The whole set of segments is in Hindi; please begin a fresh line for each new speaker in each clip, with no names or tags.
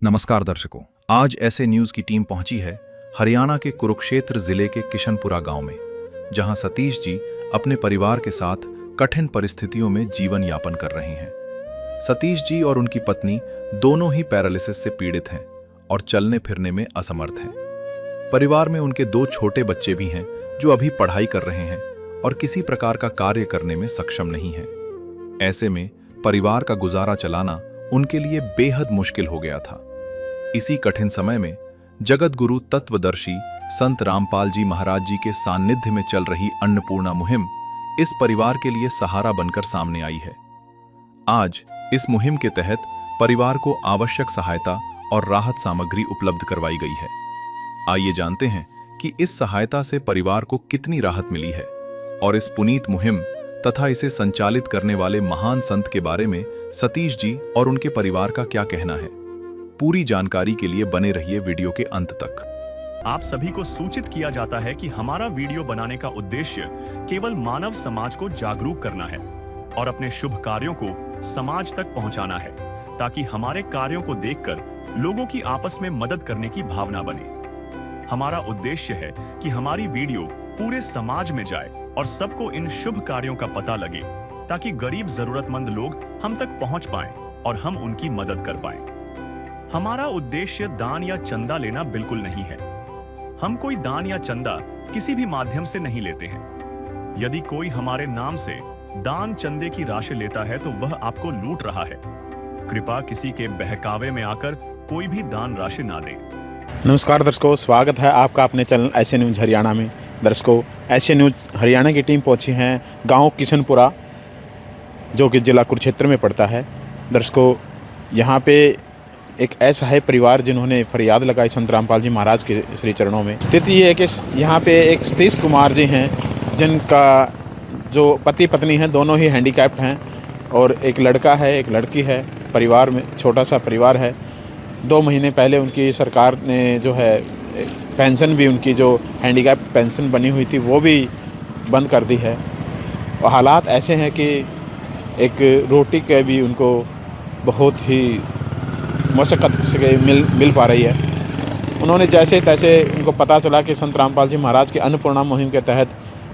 नमस्कार दर्शकों, आज ऐसे न्यूज की टीम पहुंची है हरियाणा के कुरुक्षेत्र जिले के किशनपुरा गांव में, जहां सतीश जी अपने परिवार के साथ कठिन परिस्थितियों में जीवन यापन कर रहे हैं। सतीश जी और उनकी पत्नी दोनों ही पैरालिसिस से पीड़ित हैं और चलने फिरने में असमर्थ हैं। परिवार में उनके 2 छोटे बच्चे भी हैं जो अभी पढ़ाई कर रहे हैं और किसी प्रकार का कार्य करने में सक्षम नहीं हैं। ऐसे में परिवार का गुजारा चलाना उनके लिए बेहद मुश्किल हो गया था। इसी कठिन समय में जगत गुरु तत्वदर्शी संत रामपाल जी महाराज जी के सानिध्य में चल रही अन्नपूर्णा मुहिम इस परिवार के लिए सहारा बनकर सामने आई है। आज इस मुहिम के तहत परिवार को आवश्यक सहायता और राहत सामग्री उपलब्ध करवाई गई है। आइए जानते हैं कि इस सहायता से परिवार को कितनी राहत मिली है और इस पुनीत मुहिम तथा इसे संचालित करने वाले महान संत के बारे में सतीश जी और उनके परिवार का क्या कहना है। पूरी जानकारी के लिए बने रहिए वीडियो के अंत तक।
आप सभी को सूचित किया जाता है कि हमारा वीडियो बनाने का उद्देश्य केवल मानव समाज को जागरूक करना है और अपने शुभ कार्यों को समाज तक पहुंचाना है, ताकि हमारे कार्यों को देखकर लोगों की आपस में मदद करने की भावना बने। हमारा उद्देश्य है कि हमारी वीडियो पूरे समाज में जाए और सबको इन शुभ कार्यों का पता लगे, ताकि गरीब जरूरतमंद लोग हम तक पहुंच पाएं और हम उनकी मदद कर पाएं। हमारा उद्देश्य दान या चंदा लेना बिल्कुल नहीं है। हम कोई दान या चंदा किसी भी माध्यम से नहीं लेते हैं। यदि कोई हमारे नाम से दान चंदे की राशि लेता है तो वह आपको लूट रहा है। कृपया किसी के बहकावे में आकर कोई भी दान राशि ना दें।
नमस्कार दर्शकों, स्वागत है आपका अपने चैनल ऐसे न्यूज़ हरियाणा में। दर्शकों, ऐसे न्यूज़ हरियाणा की टीम पहुंची है गांव किशनपुरा, जो कि जिला कुरुक्षेत्र में पड़ता है। दर्शकों, यहाँ पे एक ऐसा है परिवार जिन्होंने फरियाद लगाई संत रामपाल जी महाराज के श्री चरणों में। स्थिति ये है कि यहाँ पे एक सतीश कुमार जी हैं, जिनका जो पति पत्नी हैं दोनों ही हैंडीकैप्ड हैं और एक लड़का है एक लड़की है। परिवार में छोटा सा परिवार है। 2 महीने पहले उनकी सरकार ने जो है पेंशन भी, उनकी जो हैंडीकैप्ड पेंशन बनी हुई थी वो भी बंद कर दी है। और हालात ऐसे हैं कि एक रोटी के भी उनको बहुत ही मशक्क़त से मिल पा रही है। उन्होंने जैसे तैसे उनको पता चला कि संत रामपाल जी महाराज के अन्नपूर्णा मुहिम के तहत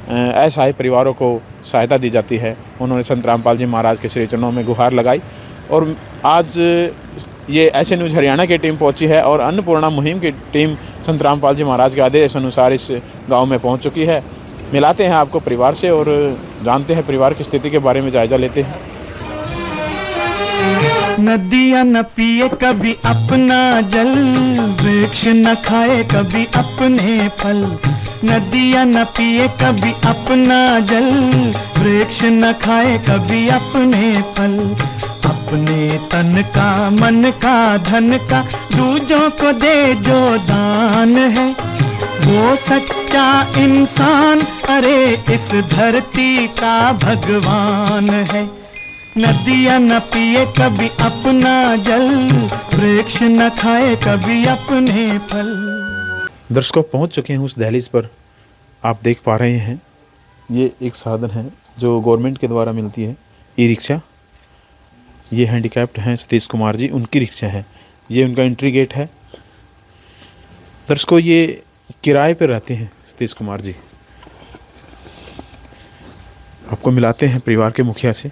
असहाय परिवारों को सहायता दी जाती है। उन्होंने संत रामपाल जी महाराज के श्री चरणों में गुहार लगाई और आज ये ऐसे न्यूज़ हरियाणा की टीम पहुंची है और अन्नपूर्णा मुहिम की टीम संत रामपाल जी महाराज के आदेश अनुसार इस गाँव में पहुँच चुकी है। मिलाते हैं आपको परिवार से और जानते हैं परिवार की स्थिति के बारे में जायजा लेते हैं।
नदियाँ न पिए कभी अपना जल, वृक्ष न खाए कभी अपने फल। नदियाँ न पिए कभी अपना जल, वृक्ष न खाए कभी अपने फल। अपने तन का, मन का, धन का दूजों को दे जो दान है, वो सच्चा इंसान, अरे इस धरती का भगवान है। नदियाँ न पिए कभी अपना जल, वृक्ष न खाए कभी अपने फल।
दर्शकों, पहुंच चुके हैं उस दहलीज पर। आप देख पा रहे हैं ये एक साधन है जो गवर्नमेंट के द्वारा मिलती है, ई रिक्शा। ये हैंडीकैप्ड हैं सतीश कुमार जी, उनकी रिक्शा है। ये उनका एंट्री गेट है। दर्शकों, ये किराए पर रहते हैं सतीश कुमार जी। आपको मिलाते हैं परिवार के मुखिया से।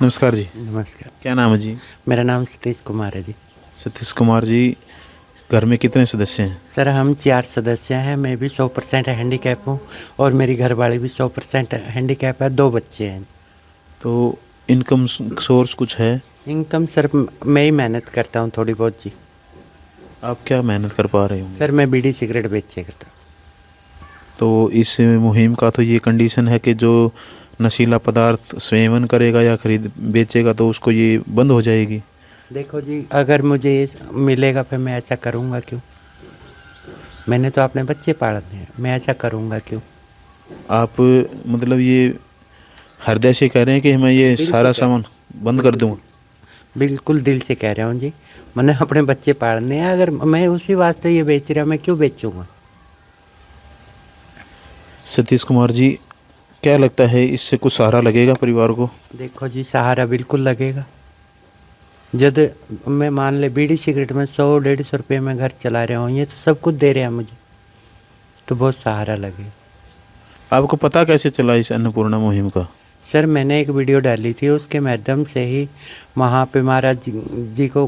नमस्कार जी।
नमस्कार।
क्या नाम है जी?
मेरा नाम सतीश कुमार है जी।
सतीश कुमार जी, घर में कितने सदस्य हैं?
सर, हम 4 सदस्य हैं। मैं भी 100% हैंडीकैप हूँ और मेरी घरवाली भी 100% हैंडीकैप है। 2 बच्चे हैं।
तो इनकम सोर्स कुछ है?
इनकम सर मैं ही मेहनत करता हूँ थोड़ी बहुत जी।
आप क्या मेहनत कर पा रहे हो?
सर, मैं बीड़ी सिगरेट बेचे करता हूँ।
तो इस मुहिम का तो ये कंडीशन है कि जो नशीला पदार्थ सेवन करेगा या खरीद बेचेगा तो उसको ये बंद हो जाएगी।
देखो जी, अगर मुझे ये मिलेगा फिर मैं ऐसा करूँगा क्यों? मैंने तो अपने बच्चे पालने हैं, मैं ऐसा करूँगा क्यों?
आप मतलब ये हृदय से कह रहे हैं कि मैं ये सारा सामान बंद कर दूँगा?
बिल्कुल दिल से कह रहा हूँ जी। मैंने अपने बच्चे पालने हैं, अगर मैं उसी वास्ते ये बेच रहा, मैं क्यों बेचूँगा?
सतीश कुमार जी, क्या लगता है इससे कुछ सहारा लगेगा परिवार को?
देखो जी, सहारा बिल्कुल लगेगा। जब मैं मान ले बीड़ी सिगरेट में 100-150 रुपये में घर चला रहा हूँ, ये तो सब कुछ दे रहे हैं मुझे, तो बहुत सहारा लगे।
आपको पता कैसे चला इस अन्नपूर्णा मुहिम का?
सर मैंने एक वीडियो डाली थी, उसके माध्यम से ही वहाँ पे महाराज जी को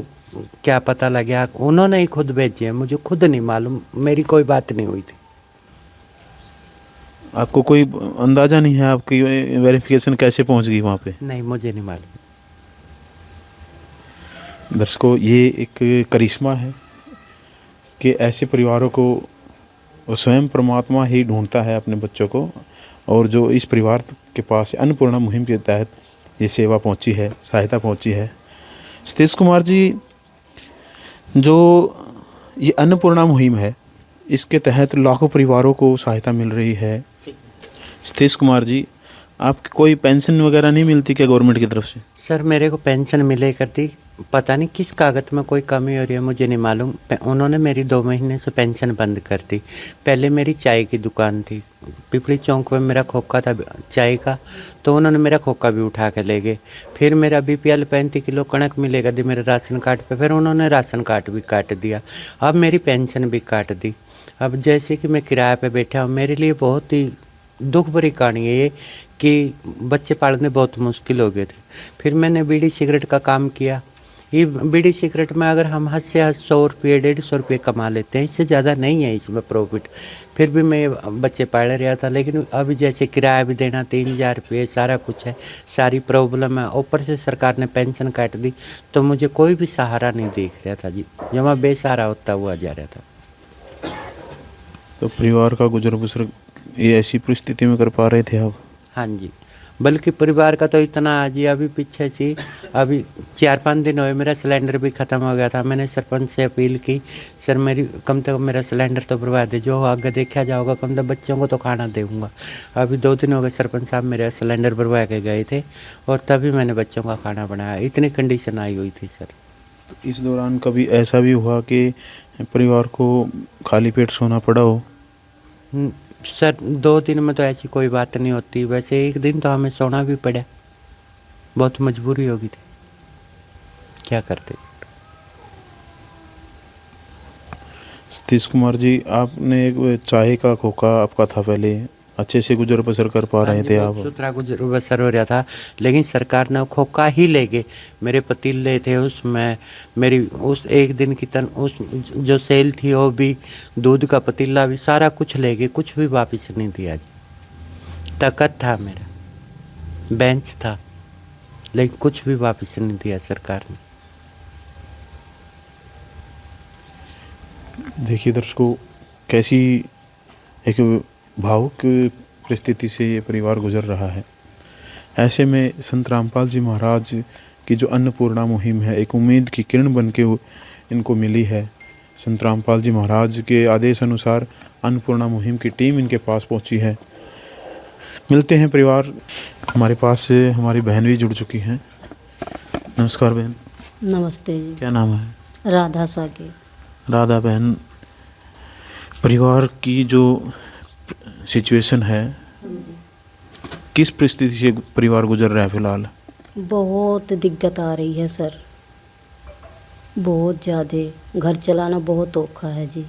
क्या पता लगा, उन्होंने ही खुद भेजे हैं, मुझे खुद नहीं मालूम, मेरी कोई बात नहीं हुई थी।
आपको कोई अंदाजा नहीं है आपकी वेरिफिकेशन कैसे पहुंच गई वहाँ पे?
नहीं, मुझे नहीं मालूम।
दर्शकों, ये एक करिश्मा है कि ऐसे परिवारों को स्वयं परमात्मा ही ढूंढता है अपने बच्चों को, और जो इस परिवार के पास अन्नपूर्णा मुहिम के तहत ये सेवा पहुंची है, सहायता पहुंची है। सतीश कुमार जी, जो ये अन्नपूर्णा मुहिम है, इसके तहत लाखों परिवारों को सहायता मिल रही है। सतीश कुमार जी, आपकी कोई पेंशन वगैरह नहीं मिलती क्या गवर्नमेंट की तरफ से?
सर मेरे को पेंशन मिले करती, पता नहीं किस कागज़ में कोई कमी हो रही है, मुझे नहीं मालूम। उन्होंने मेरी 2 महीने से पेंशन बंद कर दी। पहले मेरी चाय की दुकान थी, पिपली चौक में मेरा खोखा था चाय का, तो उन्होंने मेरा खोखा भी उठा के ले गए। फिर मेरा BPL 35 किलो कणक मिलेगा दी मेरे राशन कार्ड पे, फिर उन्होंने राशन कार्ड भी काट दिया। अब मेरी पेंशन भी काट दी। अब जैसे कि मैं किराए पे बैठा हूँ, मेरे लिए बहुत ही दुख भरी कहानी है ये कि बच्चे पालने बहुत मुश्किल हो गए थे। फिर मैंने बीड़ी सिगरेट का काम किया। ये बीड़ी सिगरेट में अगर हम हद से हद 100 रुपये 150 रुपये कमा लेते हैं, इससे ज़्यादा नहीं है इसमें प्रॉफिट। फिर भी मैं बच्चे पाल रहा था, लेकिन अभी जैसे किराया भी देना 3000 रुपये, सारा कुछ है, सारी प्रॉब्लम है, ऊपर से सरकार ने पेंशन काट दी, तो मुझे कोई भी सहारा नहीं दिख रहा था जी, जब मैं बेसहारा होता हुआ जा रहा था।
तो परिवार का गुजर बसर ये ऐसी परिस्थिति में कर पा रहे थे आप?
हाँ जी, बल्कि परिवार का तो इतना आज ही अभी पीछे से अभी 4-5 दिन हुए मेरा सिलेंडर भी ख़त्म हो गया था। मैंने सरपंच से अपील की, सर मेरी कम से कम मेरा सिलेंडर तो भरवा दे, जो आगे देखा जाओगा कम से बच्चों को तो खाना दूँगा। अभी 2 दिन हो गए सरपंच साहब मेरा सिलेंडर भरवा के गए थे, और तभी मैंने बच्चों का खाना बनाया। इतनी कंडीशन आई हुई थी सर।
इस दौरान कभी ऐसा भी हुआ कि परिवार को खाली पेट सोना पड़ा हो?
सर 2 दिन में तो ऐसी कोई बात नहीं होती, वैसे एक दिन तो हमें सोना भी पड़ा, बहुत मजबूरी होगी थी, क्या करते।
सतीश कुमार जी, आपने एक चाय का खोखा आपका था पहले, अच्छे से गुजर बसर कर पा रहे थे आप?
सुथरा गुजर बसर हो रहा था, लेकिन सरकार ने खोखा ही ले गए। मेरे पतीले थे, उसमें मेरी उस एक दिन की उस जो सेल थी वो भी, दूध का पतीला भी, सारा कुछ ले गए, कुछ भी वापस नहीं दिया जी। तकत था मेरा, बेंच था, लेकिन कुछ भी वापस नहीं दिया सरकार ने।
देखिए दर्शकों, कैसी एक भावुक परिस्थिति से ये परिवार गुजर रहा है। ऐसे में संत रामपाल जी महाराज की जो अन्नपूर्णा मुहिम है, एक उम्मीद की किरण बन के इनको मिली है। संत रामपाल जी महाराज के आदेश अनुसार अन्नपूर्णा मुहिम की टीम इनके पास पहुंची है। मिलते हैं परिवार, हमारे पास से हमारी बहन भी जुड़ चुकी हैं। नमस्कार बहन।
नमस्ते जी।
क्या नाम है?
राधा साके।
राधा बहन, परिवार की जो सिचुएशन है, किस परिस्थिति से परिवार गुजर रहा है फिलहाल?
बहुत दिक्कत आ रही है सर, बहुत ज़्यादा, घर चलाना बहुत औखा है जी।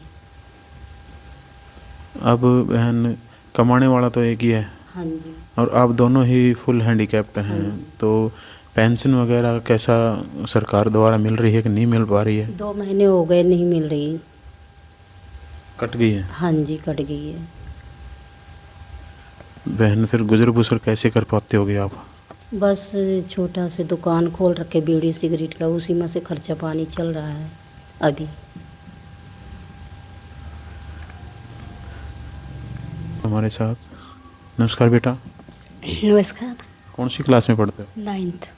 अब बहन, कमाने वाला तो एक ही है।
हाँ जी।
और आप दोनों ही फुल हैंडीकैप्ड हैं, तो पेंशन वगैरह कैसा सरकार द्वारा मिल रही है कि नहीं मिल पा रही है?
2 महीने हो गए नहीं मिल रही।
कट गई है?
हाँ जी, कट गई है।
बहन, फिर गुजर बसर कैसे कर पाते होगे आप?
बस छोटा से दुकान खोल रखे बीड़ी सिगरेट का, उसी में से खर्चा पानी चल रहा है अभी।
हमारे साथ, नमस्कार बेटा।
नमस्कार।
कौन सी क्लास में पढ़ते हो?
9th।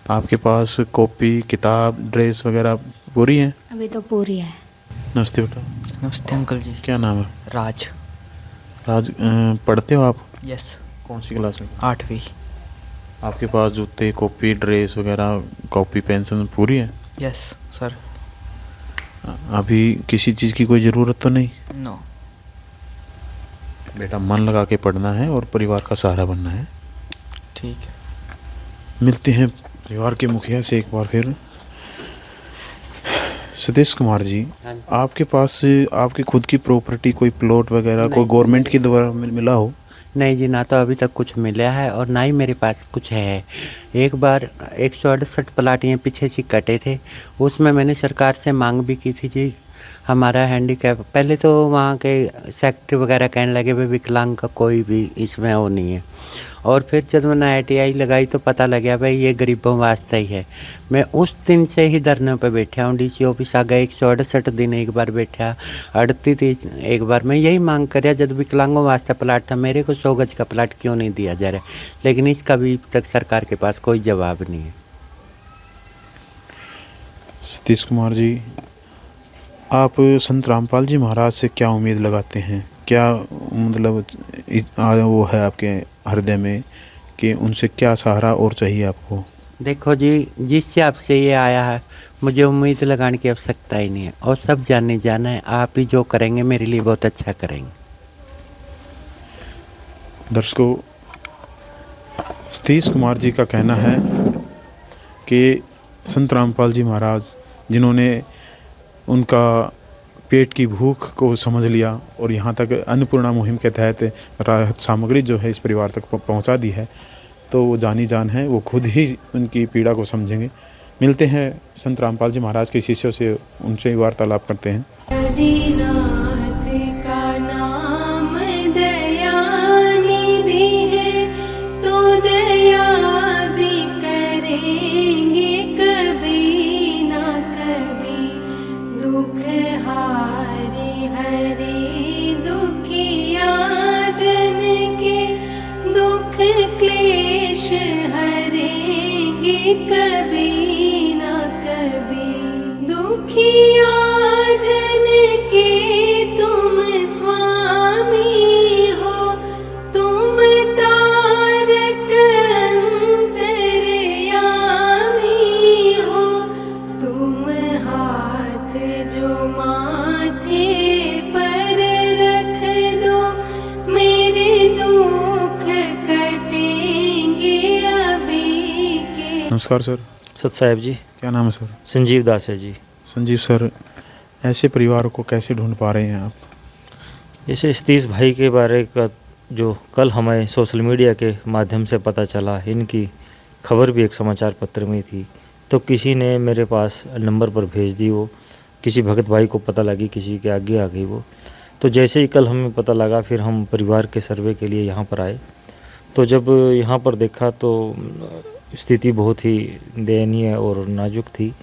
आपके पास कॉपी, किताब, ड्रेस वगैरह पूरी है?
अभी तो पूरी है।
नमस्ते बेटा।
नमस्ते अंकल जी।
क्या नाम है?
राज।
राज, पढ़ते हो आप?
यस।
कौन सी क्लास में?
8वीं।
आपके पास जूते, कॉपी, ड्रेस वगैरह, कॉपी, पेंसिल पूरी है?
Yes sir.
अभी किसी चीज़ की कोई ज़रूरत तो नहीं?
नो।
बेटा, मन लगा के पढ़ना है और परिवार का सहारा बनना है।
ठीक है।
मिलते हैं परिवार के मुखिया से एक बार फिर। सतीश कुमार जी,
हाँ जी।
आपके पास आपकी खुद की प्रॉपर्टी कोई प्लॉट वगैरह कोई
नहीं,
गवर्नमेंट के द्वारा मिला हो?
नहीं जी, ना तो अभी तक कुछ मिला है और ना ही मेरे पास कुछ है। एक बार 168 प्लाट ये पीछे से कटे थे, उसमें मैंने सरकार से मांग भी की थी जी, हमारा हैंडीकैप, पहले तो वहाँ के सेक्रेटरी वगैरह कहने लगे भाई विकलांग का कोई भी इसमें वो नहीं है, और फिर जब मैंने ITI लगाई तो पता लगा भाई ये गरीबों वास्ते ही है। मैं उस दिन से ही धरने पे बैठा हूँ, DC ऑफिस आ गए, 168 दिन एक बार बैठा, 38 एक बार। मैं यही मांग कर जब विकलांगों वास्ते प्लाट था, मेरे को 100 गज का प्लाट क्यों नहीं दिया जा रहा, लेकिन इसका भी अब तक सरकार के पास कोई जवाब नहीं है।
सतीश कुमार जी, आप संत रामपाल जी महाराज से क्या उम्मीद लगाते हैं? क्या मतलब वो है आपके हृदय में कि उनसे क्या सहारा और चाहिए आपको?
देखो जी, जिससे आपसे ये आया है मुझे उम्मीद लगाने की आवश्यकता ही नहीं है, और सब जानने जाना है, आप ही जो करेंगे मेरे लिए बहुत अच्छा करेंगे।
दर्शकों, सतीश कुमार जी का कहना है कि संत रामपाल जी महाराज, जिन्होंने उनका पेट की भूख को समझ लिया और यहाँ तक अन्नपूर्णा मुहिम के तहत राहत सामग्री जो है इस परिवार तक पहुँचा दी है, तो वो जानी जान है, वो खुद ही उनकी पीड़ा को समझेंगे। मिलते हैं संत रामपाल जी महाराज के शिष्यों से, उनसे वार्तालाप करते हैं।
आदिनाथ का नाम दयानिधि है, तो दया भी करेंगे कभी ना कभी। दुख हारे हरे दुखिया जन के, दुख क्लेश हरेंगे कभी ना कभी। दुखिया जन के तुम स्वामी हो, तुम तारक अंतर्यामी हो। तुम हाथ जो माथे पर रख दो, मेरे दुख कटेंगे अभी के।
नमस्कार सर।
सत साहेब जी।
क्या नाम है सर?
संजीव दास है जी।
संजीव सर, ऐसे परिवार को कैसे ढूंढ पा रहे हैं आप?
जैसे सतीश भाई के बारे का जो कल हमें सोशल मीडिया के माध्यम से पता चला, इनकी खबर भी एक समाचार पत्र में थी, तो किसी ने मेरे पास नंबर पर भेज दी। वो किसी भगत भाई को पता लगी, किसी के आगे आ गई वो। तो जैसे ही कल हमें पता लगा, फिर हम परिवार के सर्वे के लिए यहाँ पर आए। तो जब यहाँ पर देखा तो स्थिति बहुत ही दयनीय और नाजुक थी,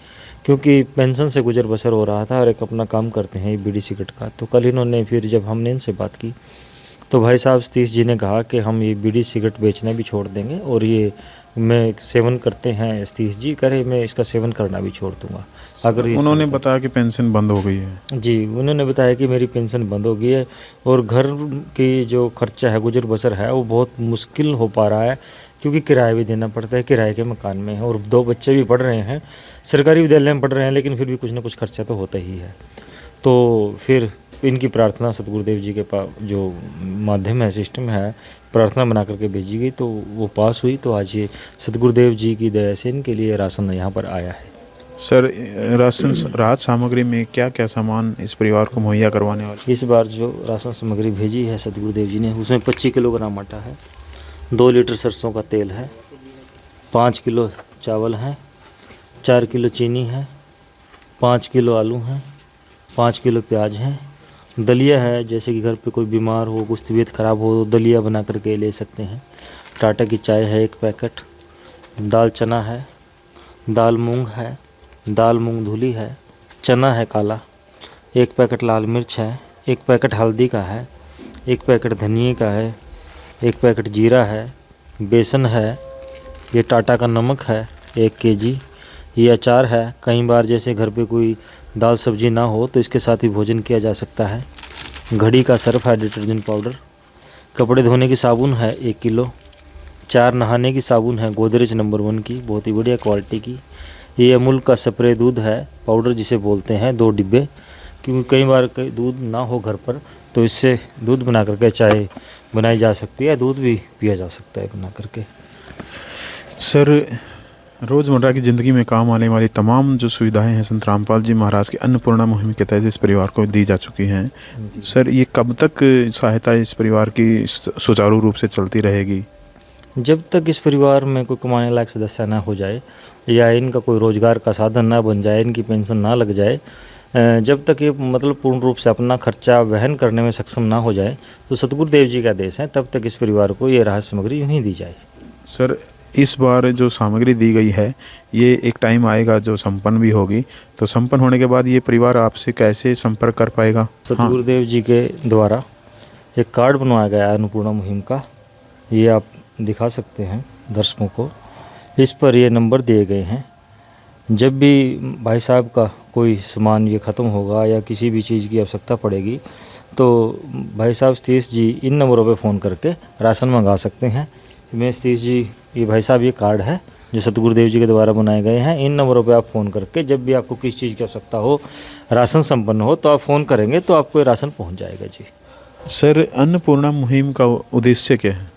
क्योंकि पेंशन से गुजर बसर हो रहा था और एक अपना काम करते हैं बीड़ी सिगरेट का। तो कल इन्होंने फिर जब हमने इनसे बात की तो भाई साहब सतीश जी ने कहा कि हम ये बीड़ी सिगरेट बेचना भी छोड़ देंगे, और ये मैं सेवन करते हैं सतीश जी करे, मैं इसका सेवन करना भी छोड़ दूंगा अगर ये।
उन्होंने बताया कि पेंशन बंद हो गई है।
जी, उन्होंने बताया कि मेरी पेंशन बंद हो गई है और घर की जो खर्चा है, गुजर बसर है, वो बहुत मुश्किल हो पा रहा है, क्योंकि किराया भी देना पड़ता है, किराए के मकान में है, और 2 बच्चे भी पढ़ रहे हैं, सरकारी विद्यालय में पढ़ रहे हैं, लेकिन फिर भी कुछ ना कुछ खर्चा तो होता ही है। तो फिर इनकी प्रार्थना सतगुरुदेव जी के पास जो माध्यम है, सिस्टम है, प्रार्थना बना करके भेजी गई, तो वो पास हुई। तो आज ये सतगुरुदेव जी की दया से इनके लिए राशन यहाँ पर आया है।
सर, राशन राहत सामग्री में क्या क्या सामान इस परिवार को मुहैया करवाने वाले?
इस बार जो राशन सामग्री भेजी है सतगुरुदेव जी ने, उसमें 25 किलोग्राम आटा है, 2 लीटर सरसों का तेल है, 5 किलो चावल है, 4 किलो चीनी है, 5 किलो आलू हैं, 5 किलो प्याज है, दलिया है, जैसे कि घर पे कोई बीमार हो, कुछ तबीयत ख़राब हो तो दलिया बना करके ले सकते हैं। टाटा की चाय है 1 पैकेट, दाल चना है, दाल मूंग है, दाल मूंग धुली है, चना है काला, 1 पैकेट लाल मिर्च है, 1 पैकेट हल्दी का है, 1 पैकेट धनिए का है, 1 पैकेट जीरा है, बेसन है, ये टाटा का नमक है 1 केजी, ये अचार है। कई बार जैसे घर पे कोई दाल सब्जी ना हो तो इसके साथ ही भोजन किया जा सकता है। घड़ी का सर्फ है, डिटर्जेंट पाउडर, कपड़े धोने की साबुन है 1 किलो, 4 नहाने की साबुन है गोदरेज नंबर 1 की, बहुत ही बढ़िया क्वालिटी की। ये अमूल का स्प्रे दूध है, पाउडर जिसे बोलते हैं, 2 डिब्बे, क्योंकि कई बार दूध ना हो घर पर तो इससे दूध बना करके चाय बनाई जा सकती है, दूध भी पिया जा सकता है बना करके।
सर, रोज़मर्रा की ज़िंदगी में काम आने वाली तमाम जो सुविधाएं हैं संत रामपाल जी महाराज की अन्नपूर्णा मुहिम के तहत इस परिवार को दी जा चुकी हैं। सर, ये कब तक सहायता इस परिवार की सुचारू रूप से चलती रहेगी?
जब तक इस परिवार में कोई कमाने लायक सदस्य ना हो जाए या इनका कोई रोजगार का साधन ना बन जाए, इनकी पेंशन ना लग जाए, जब तक ये मतलब पूर्ण रूप से अपना खर्चा वहन करने में सक्षम ना हो जाए, तो सतगुरुदेव जी का आदेश है तब तक इस परिवार को ये राहत सामग्री यूँ ही दी जाए।
सर, इस बार जो सामग्री दी गई है ये एक टाइम आएगा जो संपन्न भी होगी, तो संपन्न होने के बाद ये परिवार आपसे कैसे संपर्क कर पाएगा?
सतगुरुदेव जी के द्वारा एक कार्ड बनवाया गया है अन्नपूर्णा मुहिम का, ये आप दिखा सकते हैं दर्शकों को। इस पर ये नंबर दिए गए हैं। जब भी भाई साहब का कोई सामान ये ख़त्म होगा या किसी भी चीज़ की आवश्यकता पड़ेगी तो भाई साहब सतीश जी इन नंबरों पे फ़ोन करके राशन मंगा सकते हैं। मैं सतीश जी, ये भाई साहब ये कार्ड है जो सतगुरुदेव जी के द्वारा बनाए गए हैं। इन नंबरों पे आप फ़ोन करके जब भी आपको किस चीज़ की आवश्यकता हो, राशन संपन्न हो, तो आप फ़ोन करेंगे तो आपको ये राशन पहुँच जाएगा जी।
सर, अन्नपूर्णा मुहिम का उद्देश्य क्या है?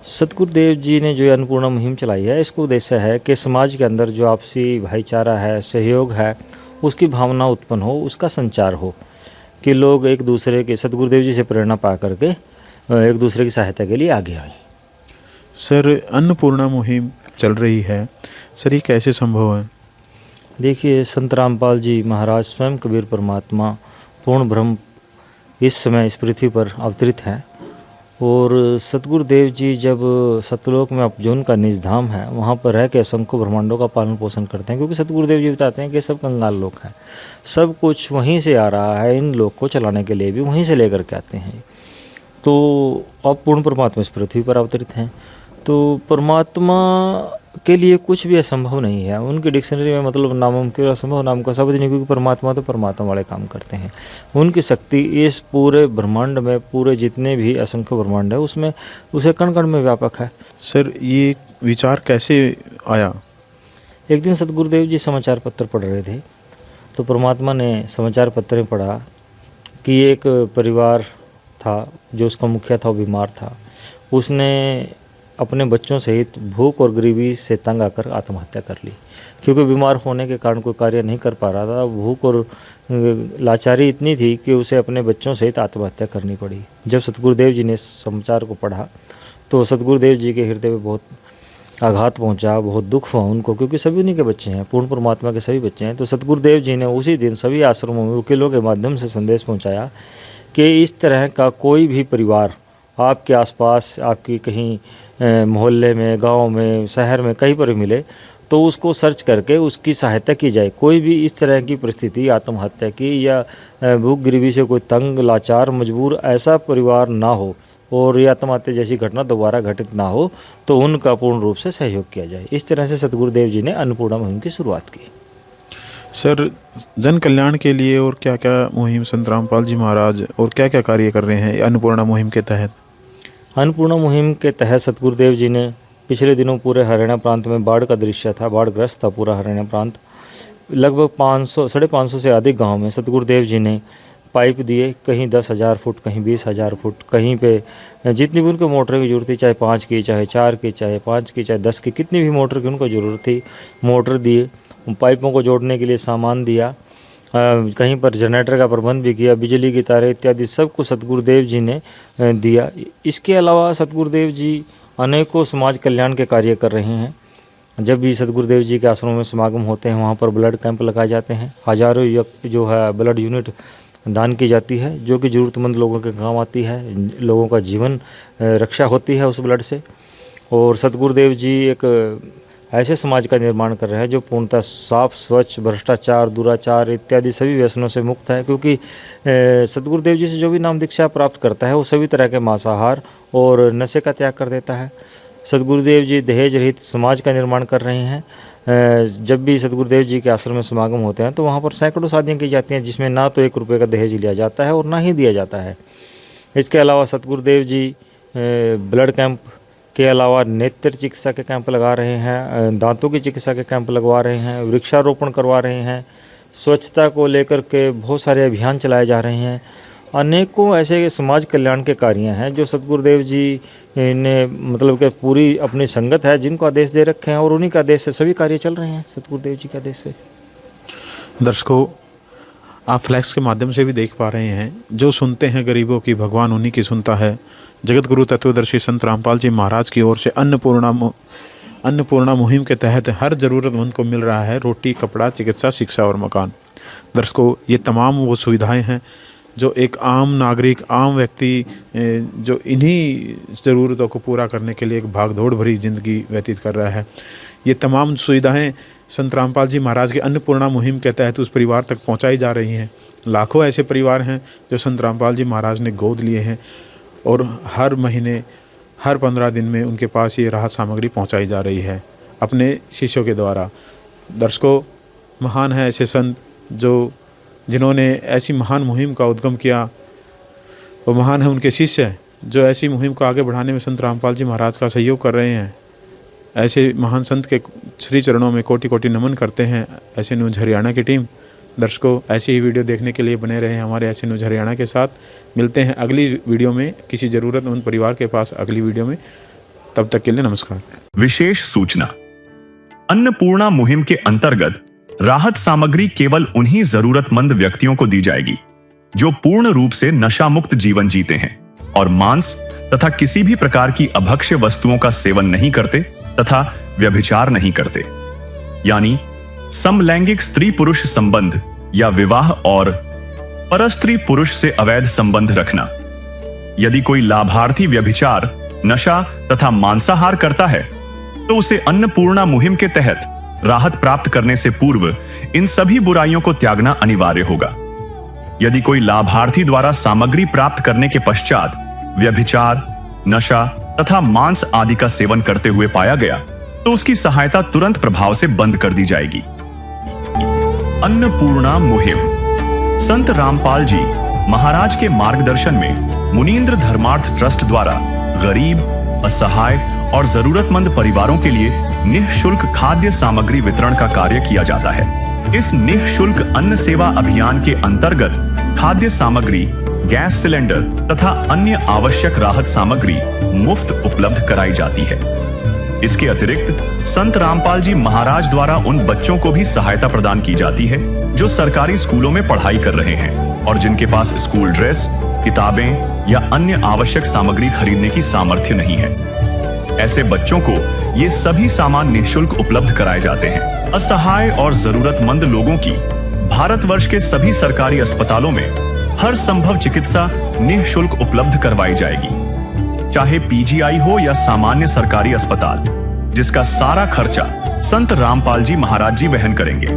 सतगुरुदेव जी ने जो अन्नपूर्णा मुहिम चलाई है, इसका उद्देश्य है कि समाज के अंदर जो आपसी भाईचारा है, सहयोग है, उसकी भावना उत्पन्न हो, उसका संचार हो, कि लोग एक दूसरे के सतगुरुदेव जी से प्रेरणा पा करके एक दूसरे की सहायता के लिए आगे आएँ।
सर, अन्नपूर्णा मुहिम चल रही है, सर ये कैसे संभव है?
देखिए, संत रामपाल जी महाराज स्वयं कबीर परमात्मा पूर्ण ब्रह्म इस समय इस पृथ्वी पर अवतरित हैं, और सतगुरुदेव जी जब सतलोक में जो उनका निज धाम है वहाँ पर रह के असंख्य ब्रह्मांडों का पालन पोषण करते हैं, क्योंकि सतगुरुदेव जी बताते हैं कि सब कंगाल लोग हैं, सब कुछ वहीं से आ रहा है, इन लोग को चलाने के लिए भी वहीं से लेकर के आते हैं। तो अब पूर्ण परमात्मा इस पृथ्वी पर अवतरित हैं, तो परमात्मा के लिए कुछ भी असंभव नहीं है। उनकी डिक्शनरी में मतलब नामुमकिन असंभव नाम का शब्द नहीं, क्योंकि परमात्मा तो परमात्मा वाले काम करते हैं। उनकी शक्ति इस पूरे ब्रह्मांड में, पूरे जितने भी असंख्य ब्रह्मांड है उसमें, उसे कण कण में व्यापक है।
सर, ये विचार कैसे आया?
एक दिन सतगुरुदेव जी समाचार पत्र पढ़ रहे थे, तो परमात्मा ने समाचार पत्र में पढ़ा कि एक परिवार था जो उसका मुखिया था, वो बीमार था। उसने अपने बच्चों सहित भूख और गरीबी से तंग आकर आत्महत्या कर ली, क्योंकि बीमार होने के कारण कोई कार्य नहीं कर पा रहा था। भूख और लाचारी इतनी थी कि उसे अपने बच्चों सहित आत्महत्या करनी पड़ी। जब सतगुरुदेव जी ने समाचार को पढ़ा तो सतगुरुदेव जी के हृदय में बहुत आघात पहुंचा, बहुत दुख हुआ उनको, क्योंकि सभी उन्हीं के बच्चे हैं, पूर्ण परमात्मा के सभी बच्चे हैं। तो सतगुरुदेव जी ने उसी दिन सभी आश्रमों में वकीलों के माध्यम से संदेश पहुँचाया कि इस तरह का कोई भी परिवार आपके आसपास, आपकी कहीं मोहल्ले में, गांव में, शहर में, कहीं पर मिले तो उसको सर्च करके उसकी सहायता की जाए। कोई भी इस तरह की परिस्थिति, आत्महत्या की या भूख गरीबी से कोई तंग, लाचार, मजबूर ऐसा परिवार ना हो और ये आत्महत्या जैसी घटना दोबारा घटित ना हो, तो उनका पूर्ण रूप से सहयोग किया जाए। इस तरह से सतगुरुदेव जी ने अन्नपूर्णा मुहिम की शुरुआत की।
सर, जन कल्याण के लिए और क्या क्या मुहिम संत रामपाल जी महाराज और क्या क्या कार्य कर रहे हैं अन्नपूर्णा मुहिम के तहत?
अन्नपूर्णा मुहिम के तहत सतगुरुदेव जी ने पिछले दिनों पूरे हरियाणा प्रांत में बाढ़ का दृश्य था, बाढ़ग्रस्त था पूरा हरियाणा प्रांत। लगभग 500-550 से अधिक गांव में सतगुरुदेव जी ने पाइप दिए, कहीं 10,000 फुट, कहीं 20,000 फुट, कहीं पे जितनी भी उनको मोटर की ज़रूरत थी, चाहे 5 की, चाहे 4 की, चाहे 5 की, चाहे 10 की, कितनी भी मोटर की उनको ज़रूरत थी, मोटर दिए। पाइपों को जोड़ने के लिए सामान दिया, कहीं पर जनरेटर का प्रबंध भी किया, बिजली की तारें इत्यादि सब कुछ सतगुरुदेव जी ने दिया। इसके अलावा सतगुरुदेव जी अनेकों समाज कल्याण के कार्य कर रहे हैं। जब भी सतगुरुदेव जी के आश्रमों में समागम होते हैं, वहाँ पर ब्लड कैंप लगाए जाते हैं। हज़ारों जो है ब्लड यूनिट दान की जाती है, जो कि ज़रूरतमंद लोगों के काम आती है, लोगों का जीवन रक्षा होती है उस ब्लड से। और सतगुरुदेव जी एक ऐसे समाज का निर्माण कर रहे हैं जो पूर्णतः साफ, स्वच्छ, भ्रष्टाचार, दुराचार इत्यादि सभी व्यसनों से मुक्त है, क्योंकि सतगुरुदेव जी से जो भी नाम दीक्षा प्राप्त करता है वो सभी तरह के मांसाहार और नशे का त्याग कर देता है। सतगुरुदेव जी दहेज रहित समाज का निर्माण कर रहे हैं। जब भी सतगुरुदेव जी के आश्रम में समागम होते हैं तो वहाँ पर सैकड़ों शादियाँ की जाती हैं, जिसमें ना तो 1 रुपये का दहेज लिया जाता है और ना ही दिया जाता है। इसके अलावा सतगुरुदेव जी ब्लड कैंप के अलावा नेत्र चिकित्सा के कैंप लगा रहे हैं, दांतों की चिकित्सा के कैंप लगवा रहे हैं, वृक्षारोपण करवा रहे हैं, स्वच्छता को लेकर के बहुत सारे अभियान चलाए जा रहे हैं। अनेकों ऐसे समाज कल्याण के कार्य हैं जो सतगुरुदेव जी ने मतलब कि पूरी अपनी संगत है जिनको आदेश दे रखे हैं, और उन्हीं के आदेश से सभी कार्य चल रहे हैं, सतगुरुदेव जी के आदेश से।
दर्शकों, आप फ्लैक्स के माध्यम से भी देख पा रहे हैं, जो सुनते हैं गरीबों की भगवान उन्हीं की सुनता है। जगत गुरु तत्वदर्शी संत रामपाल जी महाराज की ओर से अन्नपूर्णा मुहिम के तहत हर ज़रूरतमंद को मिल रहा है रोटी, कपड़ा, चिकित्सा, शिक्षा और मकान। दर्शकों, ये तमाम वो सुविधाएं हैं जो एक आम नागरिक, आम व्यक्ति जो इन्हीं ज़रूरतों को पूरा करने के लिए एक भागदौड़ भरी ज़िंदगी व्यतीत कर रहा है। ये तमाम सुविधाएं संत रामपाल जी महाराज की अन्नपूर्णा मुहिम के तहत उस परिवार तक पहुंचाई जा रही हैं। लाखों ऐसे परिवार हैं जो संत रामपाल जी महाराज ने गोद लिए हैं, और हर महीने, हर 15 दिन में उनके पास ये राहत सामग्री पहुंचाई जा रही है अपने शिष्यों के द्वारा। दर्शकों, महान है ऐसे संत जिन्होंने ऐसी महान मुहिम का उद्गम किया, वो महान है उनके शिष्य जो ऐसी मुहिम को आगे बढ़ाने में संत रामपाल जी महाराज का सहयोग कर रहे हैं। ऐसे महान संत के श्री चरणों में कोटि कोटि नमन करते हैं ऐसे न्यूज़ हरियाणा की टीम। दर्शकों, ऐसी ही वीडियो देखने के लिए बने रहें हमारे ऐसे न्यूज़ हरियाणा के साथ। मिलते हैं अगली वीडियो में किसी ज़रूरतमंद परिवार के पास अगली वीडियो में। तब तक के लिए नमस्कार।
विशेष सूचना, अन्नपूर्णा मुहिम के अंतर्गत राहत सामग्री केवल उन्हीं जरूरतमंद व्यक्तियों को दी जाएगी जो पूर्ण रूप से नशा मुक्त जीवन जीते हैं और मांस तथा किसी भी प्रकार की अभक्ष्य वस्तुओं का सेवन नहीं करते तथा व्यभिचार नहीं करते, यानी समलैंगिक स्त्री पुरुष संबंध या विवाह और परस्त्री पुरुष से अवैध संबंध रखना। यदि कोई लाभार्थी व्यभिचार, नशा तथा मांसाहार करता है तो उसे अन्नपूर्णा मुहिम के तहत राहत प्राप्त करने से पूर्व इन सभी बुराइयों को त्यागना अनिवार्य होगा। यदि कोई लाभार्थी द्वारा सामग्री प्राप्त करने के पश्चात व्यभिचार, नशा तथा मांस आदि का सेवन करते हुए पाया गया तो उसकी सहायता तुरंत प्रभाव से बंद कर दी जाएगी। अन्नपूर्णा मुहिम संत रामपाल जी महाराज के मार्गदर्शन में मुनींद्र धर्मार्थ ट्रस्ट द्वारा गरीब, असहाय और जरूरतमंद परिवारों के लिए निःशुल्क खाद्य सामग्री वितरण का कार्य किया जाता है। इस निःशुल्क अन्न सेवा अभियान के अंतर्गत खाद्य सामग्री, गैस सिलेंडर तथा अन्य आवश्यक राहत सामग्री मुफ्त उपलब्ध कराई जाती है। इसके अतिरिक्त संत रामपाल जी महाराज द्वारा उन बच्चों को भी सहायता प्रदान की जाती है जो सरकारी स्कूलों में पढ़ाई कर रहे हैं और जिनके पास स्कूल ड्रेस, किताबें या अन्य आवश्यक सामग्री खरीदने की सामर्थ्य नहीं है। ऐसे बच्चों को ये सभी सामान निःशुल्क उपलब्ध कराए जाते हैं। असहाय और जरूरतमंद लोगों की भारतवर्ष के सभी सरकारी अस्पतालों में हर संभव चिकित्सा निःशुल्क उपलब्ध करवाई जाएगी, चाहे पीजीआई हो या सामान्य सरकारी अस्पताल, जिसका सारा खर्चा संत रामपाल जी महाराज जी वहन करेंगे।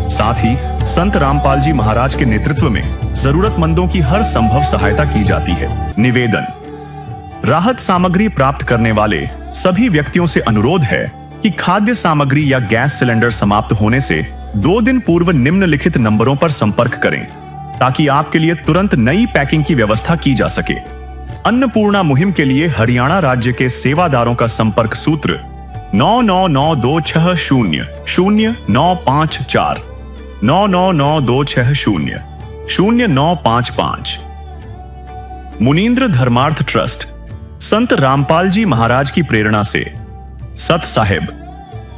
साथ ही संत रामपाल जी महाराज के नेतृत्व में जरूरतमंदों की हर संभव सहायता की जाती है। निवेदन, राहत सामग्री प्राप्त करने वाले सभी व्यक्तियों से अनुरोध है कि खाद्य सामग्री या गैस सिलेंडर समाप्त होने से 2 दिन पूर्व निम्नलिखित नंबरों पर संपर्क करें ताकि आपके लिए तुरंत नई पैकिंग की व्यवस्था की जा सके। अन्नपूर्णा मुहिम के लिए हरियाणा राज्य के सेवादारों का संपर्क सूत्र 9992600954 9992600955। मुनींद्र धर्मार्थ ट्रस्ट संत रामपाल जी महाराज की प्रेरणा से सत साहिब